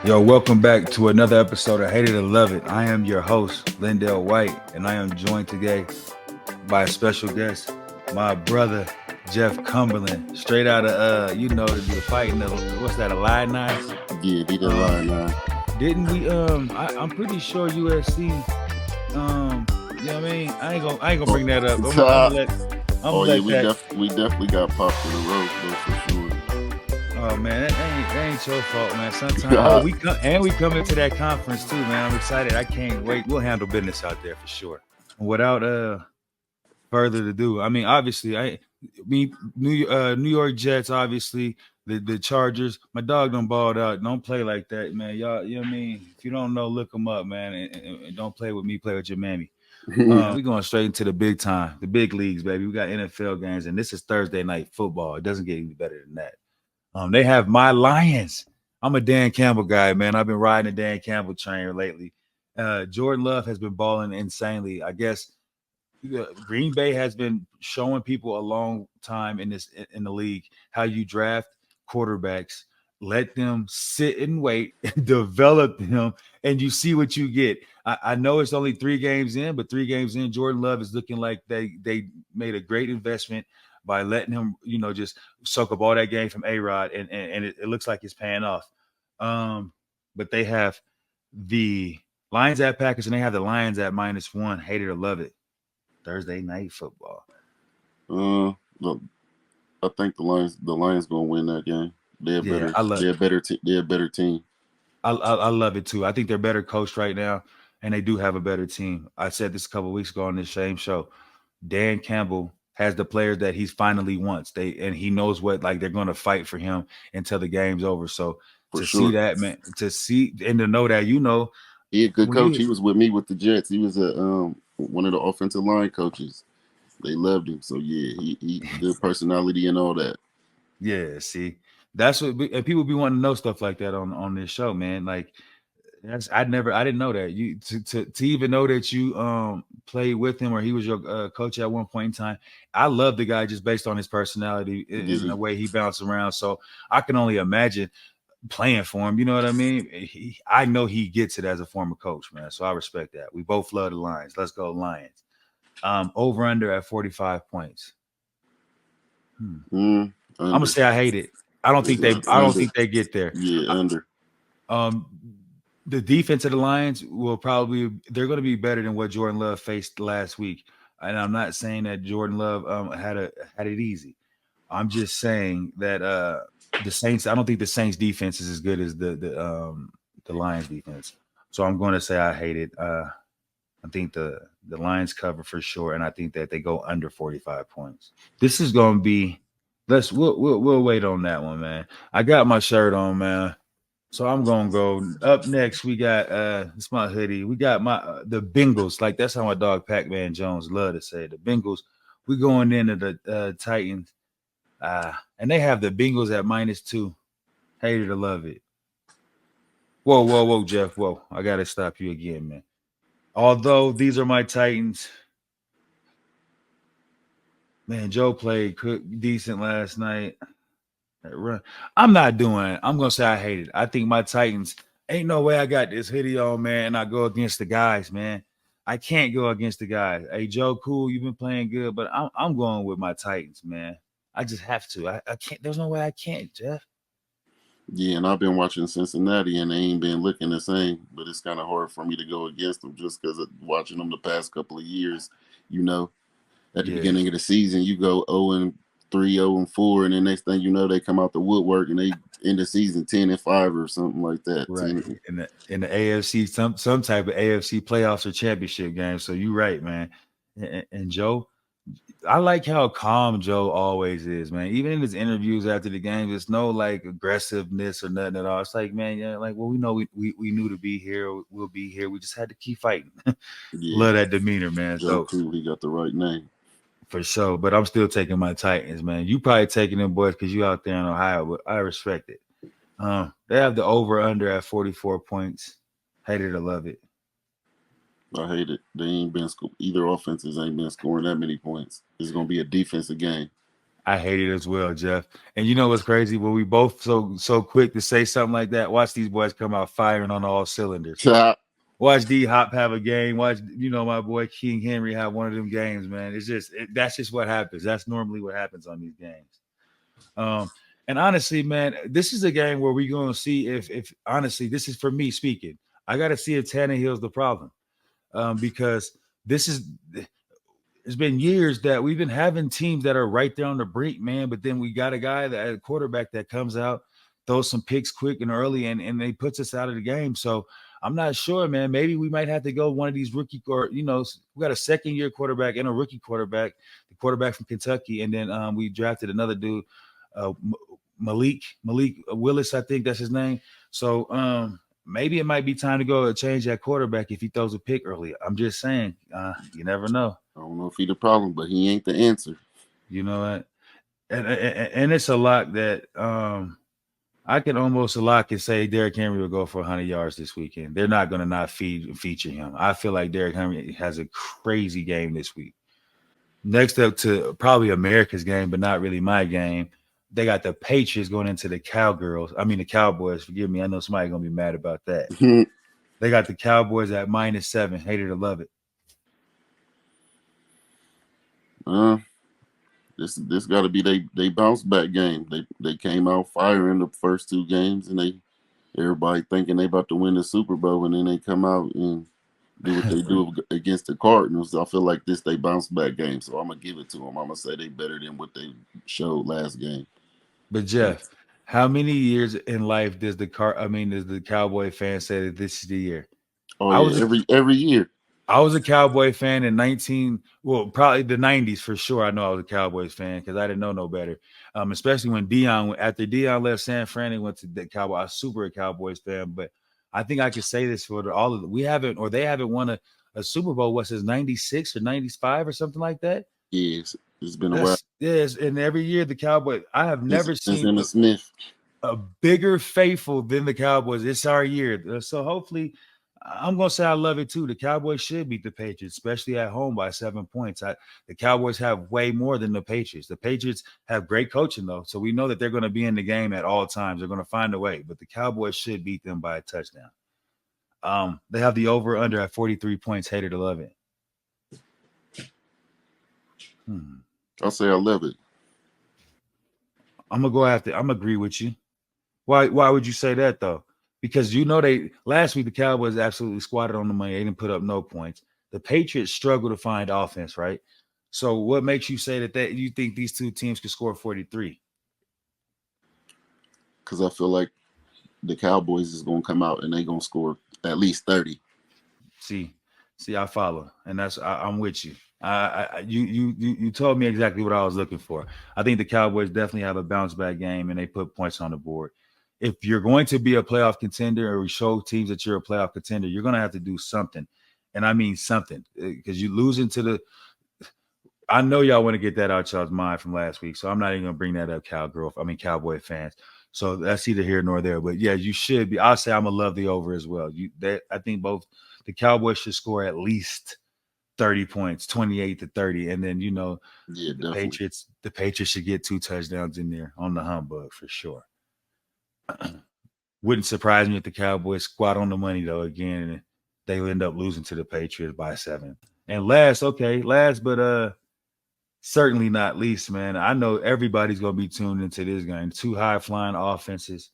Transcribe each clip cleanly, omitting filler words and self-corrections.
Yo, welcome back to another episode of Hate It or Love It. I am your host, Lindell White, and I am joined today by a special guest, my brother, Jeff Cumberland, straight out of, the fighting, what's that, a lie knife? Yeah, he did lie Um, now. didn't we, I'm pretty sure USC, you know what I mean? I ain't gonna Oh, bring that up. I'm gonna oh yeah, let that. we definitely got popped in the roast though for sure. Oh man, that ain't your fault, man. Sometimes we come into that conference too, man. I'm excited. I can't wait. We'll handle business out there for sure. Without further ado, I mean, obviously, New York Jets, obviously the Chargers. My dog done balled out. Don't play like that, man. Y'all, you know what I mean? If you don't know, look them up, man. And don't play with me. Play with your mammy. We going straight into the big time, the big leagues, baby. We got NFL games, and this is Thursday night football. It doesn't get any better than that. They have my Lions. I'm a Dan Campbell guy, man. I've been riding the Dan Campbell train lately. Jordan Love has been balling insanely. I guess Green Bay has been showing people a long time in the league how you draft quarterbacks, let them sit and wait, and develop them, and you see what you get. I know it's only 3 games in, but 3 games in, Jordan Love is looking like they made a great investment by letting him, just soak up all that game from A-Rod, and it looks like it's paying off. But they have the Lions at Packers, and they have the Lions at -1. Hate it or love it. Thursday night football. Look, I think the Lions gonna win that game. They're Yeah, better. They're a better team. I love it too. I think they're better coached right now, and they do have a better team. I said this a couple of weeks ago on this same show. Dan Campbell has the players that he's finally wants. And he knows what, like, they're going to fight for him until the game's over. So For to see sure. that, man, to see and to know that, He a good when coach. you He was with me with the Jets. He was one of the offensive line coaches. They loved him. So yeah, he good personality and all that. yeah, see, that's what and people be wanting to know stuff like that on this show, man. Like, I didn't know that. You to even know that you played with him or he was your coach at one point in time. I love the guy just based on his personality and Yeah, the way he bounced around. So I can only imagine playing for him. You know what I mean? I know he gets it as a former coach, man. So I respect that. We both love the Lions. Let's go Lions. Over under at 45 points. I'm gonna under. say I hate it. I don't think they. I don't Under. think they get there. Yeah, under. Um, the defense of the Lions will probably they're going to be better than what Jordan Love faced last week. And I'm not saying that Jordan Love had it easy. I'm just saying that the Saints. I don't think the Saints defense is as good as the Lions defense. So I'm going to say I hate it. I think the Lions cover for sure, and I think that they go under 45 points. This is going to be. We'll wait on that one, man. I got my shirt on, man. So I'm gonna go up next. We got it's my hoodie. We got my the Bengals. Like, that's how my dog Pac-Man Jones love to say it. The Bengals. We going into the Titans. And they have the Bengals at -2. Hate it or love it. Whoa, Jeff. Whoa. I gotta stop you again, man. Although these are my Titans, man, Joe played decent last night. I'm not doing it. I'm gonna say I hate it. I think my Titans ain't no way I got this hoodie on, man, and I go against the guys, man. I can't go against the guys. Hey, Joe, cool, you've been playing good, but I'm going with my Titans, man. I just have to. I can't. There's no way I can't, Jeff. Yeah, and I've been watching Cincinnati, and they ain't been looking the same. But it's kind of hard for me to go against them just because of watching them the past couple of years. You know, at the Yeah, beginning of the season, you go 0-3, 0-4, and the next thing you know, they come out the woodwork and they end the season 10-5 or something like that. right. 10, In the AFC, some type of AFC playoffs or championship game. So you're right, man. And Joe, I like how calm Joe always is, man. Even in his interviews after the game, there's no like aggressiveness or nothing at all. It's like, man, yeah, like, well, we know we knew to be here. We'll be here. We just had to keep fighting. yeah, Love that demeanor, man. Joe So too. He got the right name. for sure. But I'm still taking my Titans, man. You probably taking them boys because you out there in Ohio, but I respect it. They have the over under at 44 points. Hate it or love it. I hate it. They ain't been either offenses ain't been scoring that many points. It's gonna be a defensive game. I hate it as well, Jeff. And you know what's crazy? When we both so quick to say something like that, watch these boys come out firing on all cylinders. Watch D Hop have a game. Watch, my boy King Henry have one of them games, man. That's just what happens. That's normally what happens on these games. And honestly, man, this is a game where we're going to see if honestly, this is for me speaking. I got to see if Tannehill's the problem, because it's been years that we've been having teams that are right there on the brink, man. But then we got a guy that a quarterback that comes out, throws some picks quick and early, and they puts us out of the game. So I'm not sure, man. Maybe we might have to go one of these rookie, or we got a second-year quarterback and a rookie quarterback, the quarterback from Kentucky, and then we drafted another dude, Malik Willis, I think that's his name. So maybe it might be time to go and change that quarterback if he throws a pick early. I'm just saying, you never know. I don't know if he's the problem, but he ain't the answer. You know what? And it's a lot that I can almost a lot can say Derrick Henry will go for 100 yards this weekend. They're not going to not feature him. I feel like Derrick Henry has a crazy game this week. Next up to probably America's game, but not really my game. They got the Patriots going into the Cowboys. Forgive me. I know somebody's going to be mad about that. They got the Cowboys at -7. Hate it or love it. This got to be they bounce back game. They came out firing the first two games, and everybody thinking they about to win the Super Bowl, and then they come out and do what they do against the Cardinals. I feel like they bounce back game, so I'm gonna give it to them. I'm gonna say they better than what they showed last game. But Jeff, how many years in life does the Cowboy fan say that this is the year? Oh, yeah, every year. I was a Cowboy fan in probably the 90s for sure. I know I was a Cowboys fan because I didn't know no better. Especially when after Deion left San Fran and went to the Cowboys. I was super a Cowboys fan, but I think I could say this for they haven't won a Super Bowl, since 96 or 95 or something like that. Yes, it's been a while. Yes, and every year the Cowboys, I have never seen Emmitt Smith a bigger faithful than the Cowboys. It's our year. So hopefully, I'm going to say I love it too. The Cowboys should beat the Patriots, especially at home by 7 points. The Cowboys have way more than the Patriots. The Patriots have great coaching, though, so we know that they're going to be in the game at all times. They're going to find a way, but the Cowboys should beat them by a touchdown. They have the over-under at 43 points. Hate it or love it. I'll say I love it. I'm going to go after. I'm going to agree with you. Why would you say that, though? Because last week the Cowboys absolutely squatted on the money. They didn't put up no points. The Patriots struggle to find offense, right? So what makes you say that you think these two teams could score 43? Because I feel like the Cowboys is going to come out and they're going to score at least 30. See, I follow, and I'm with you. You told me exactly what I was looking for. I think the Cowboys definitely have a bounce back game, and they put points on the board. If you're going to be a playoff contender or show teams that you're a playoff contender, you're going to have to do something. And I mean something, because you losing to I know y'all want to get that out y'all's mind from last week, so I'm not even going to bring that up, Cowboy fans. So that's either here nor there. But, yeah, you should be. I'll say I'm going to love the over as well. I think both the Cowboys should score at least 30 points, 28-30. And then, the Patriots should get 2 touchdowns in there on the humbug for sure. Wouldn't surprise me if the Cowboys squat on the money, though, again, and they end up losing to the Patriots by 7. And last but certainly not least, man, I know everybody's going to be tuned into this game. 2 high-flying offenses.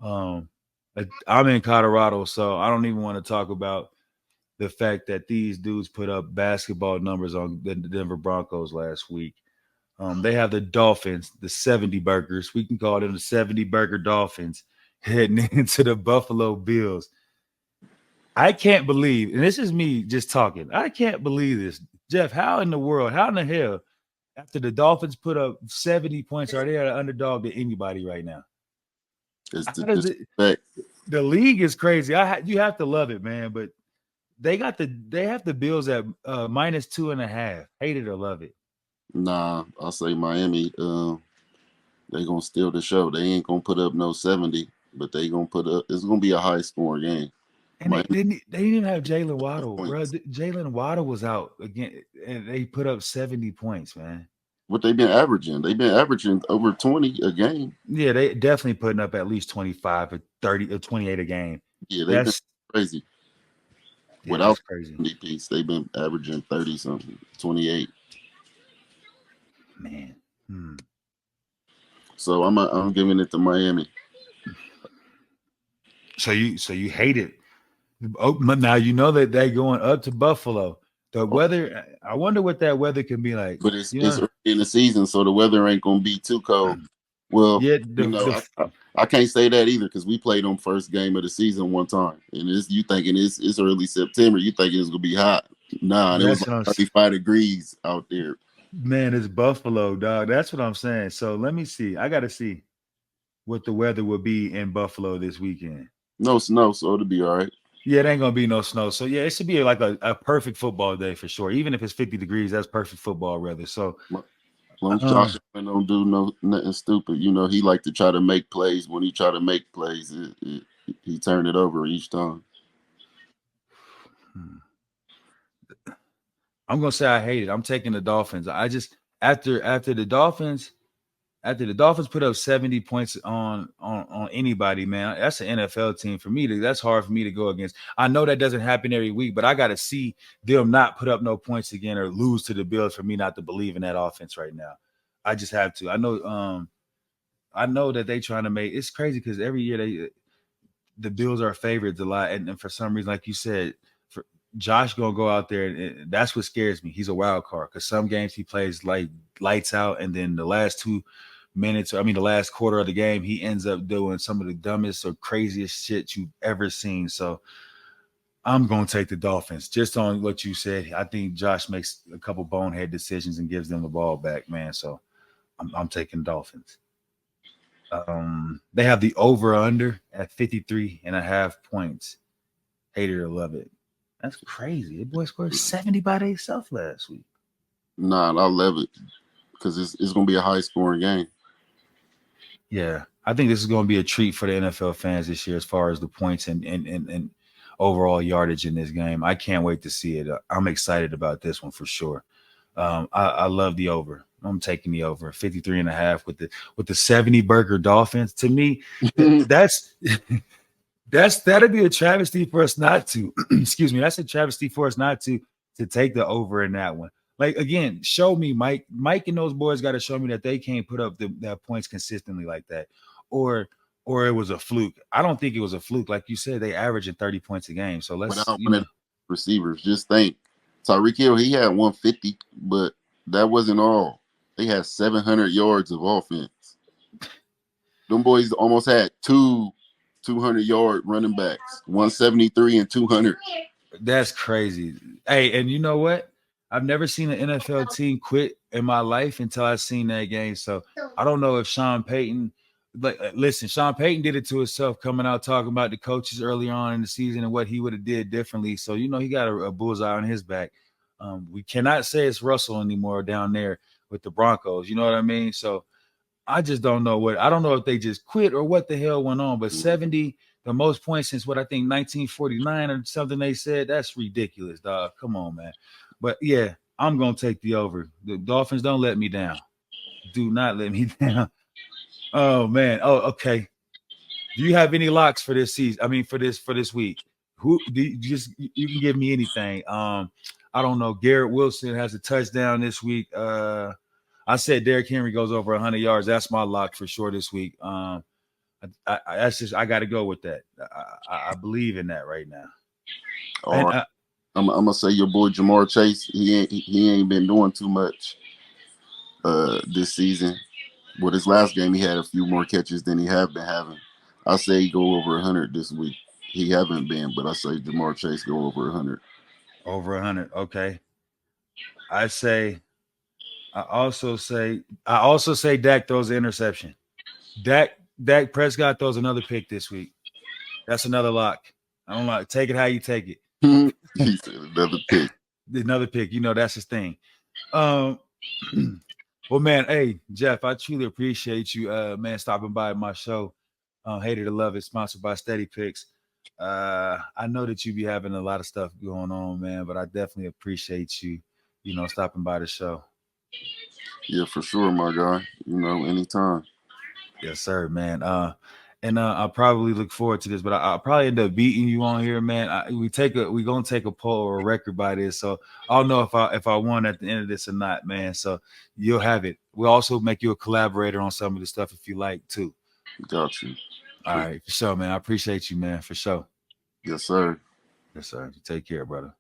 I'm in Colorado, so I don't even want to talk about the fact that these dudes put up basketball numbers on the Denver Broncos last week. They have the Dolphins, the 70 burgers. We can call them the 70 burger Dolphins heading into the Buffalo Bills. I can't believe, and this is me just talking, I can't believe this. Jeff, how in the hell, after the Dolphins put up 70 points, are they an underdog to anybody right now? The league is crazy. You have to love it, man, but they have the Bills at -2.5. Hate it or love it. Nah, I'll say Miami. They're gonna steal the show. They ain't gonna put up no 70, but they gonna put up. It's gonna be a high scoring game. And they didn't even have Jalen Waddle, bro. Jalen Waddle was out again, and they put up 70 points, man. what they've been averaging. They've been averaging over 20 a game. Yeah, they definitely putting up at least 25 or 30 or 28 a game. Yeah, they've been That's crazy. yeah, Without that's crazy, the piece, they've been averaging 30 something, 28. man. So I'm giving it to Miami. So you hate it. Oh, but now you know that they're going up to Buffalo. The weather, I wonder what that weather can be like. But it's You it's know, early in the season, so the weather ain't gonna be too cold. Well, yeah, I can't say that either because we played them first game of the season one time, and you thinking it's early September, you thinking it's gonna be hot. Nah, and it was that's like what I'm 35 degrees out there. man, it's Buffalo, dog. That's what I'm saying. So let me see. I gotta see what the weather will be in Buffalo this weekend. No snow, so it'll be all right. Yeah, it ain't gonna be no snow. So yeah, it should be like a perfect football day for sure. Even if it's 50 degrees, that's perfect football weather. So As long as Josh Allen don't do nothing stupid, he like to try to make plays. When he try to make plays, he turn it over each time. I'm gonna say I hate it. I'm taking the Dolphins. I just after the Dolphins put up 70 points on anybody, man. That's an NFL team for me. That's hard for me to go against. I know that doesn't happen every week, but I got to see them not put up no points again or lose to the Bills for me not to believe in that offense right now. I just have to. I know that they trying to make it's crazy because every year the Bills are favorites a lot, and for some reason, like you said, for Josh gonna go out there, and that's what scares me. He's a wild card because some games he plays like lights out, and then the last 2 minutes, the last quarter of the game, he ends up doing some of the dumbest or craziest shit you've ever seen. So I'm gonna take the Dolphins just on what you said. I think Josh makes a couple bonehead decisions and gives them the ball back, man. So I'm taking Dolphins. They have the over under at 53.5 points. Hate it or love it. That's crazy. The boy scored 70 by themselves last week. Nah, I love it because it's gonna be a high scoring game. Yeah, I think this is going to be a treat for the NFL fans this year as far as the points and overall yardage in this game. I can't wait to see it. I'm excited about this one for sure. I love the over. I'm taking the over 53.5 with the 70 burger Dolphins. To me, that's that'd be a travesty for us not to. Excuse me. That's a travesty for us not to take the over in that one. Like again, show me Mike and those boys got to show me that they can't put up that points consistently like that, or it was a fluke. I don't think it was a fluke. Like you said, they averaging 30 points a game. So let's Without one of the receivers, just think Tyreek Hill, he had 150, but that wasn't all. They had 700 yards of offense. Them boys almost had two 200-yard running backs, 173 and 200. That's crazy. Hey, and you know what? I've never seen an NFL team quit in my life until I seen that game. So I don't know if Sean Payton, but listen, Sean Payton did it to himself coming out talking about the coaches earlier on in the season and what he would have did differently. So, he got a bullseye on his back. We cannot say it's Russell anymore down there with the Broncos. You know what I mean? So I just don't know I don't know if they just quit or what the hell went on, but 70, the most points since what I think 1949 or something they said, that's ridiculous, dog. Come on, man. But yeah, I'm going to take the over. The Dolphins don't let me down. Do not let me down. Oh man. Oh, okay. Do you have any locks for this season? I mean, for this week? Who do you can give me anything. I don't know. Garrett Wilson has a touchdown this week. I said Derrick Henry goes over 100 yards. That's my lock for sure this week. I got to go with that. I believe in that right now. All right. I'm gonna say your boy Ja'Marr Chase. He ain't been doing too much this season. With his last game, he had a few more catches than he have been having. I say he go over 100 this week. He haven't been, but I say Ja'Marr Chase go over 100. Over 100. Okay. I also say Dak throws an interception. Dak Prescott throws another pick this week. That's another lock. I don't like take it how you take it. He said another pick. Another pick. That's his thing. Well, man, hey, Jeff, I truly appreciate you, man, stopping by my show. Hated to Love It, sponsored by Steady Picks. I know that you be having a lot of stuff going on, man, but I definitely appreciate you, stopping by the show. Yeah, for sure, my guy. You know, anytime. Yes, sir, man. And I'll probably look forward to this, but I'll probably end up beating you on here, man. We gonna take a poll or a record by this, so I'll know if I won at the end of this or not, man. So you'll have it. We'll also make you a collaborator on some of the stuff if you like too. Got you. All right, for sure, man. I appreciate you, man, for sure. Yes, sir. Yes, sir. Take care, brother.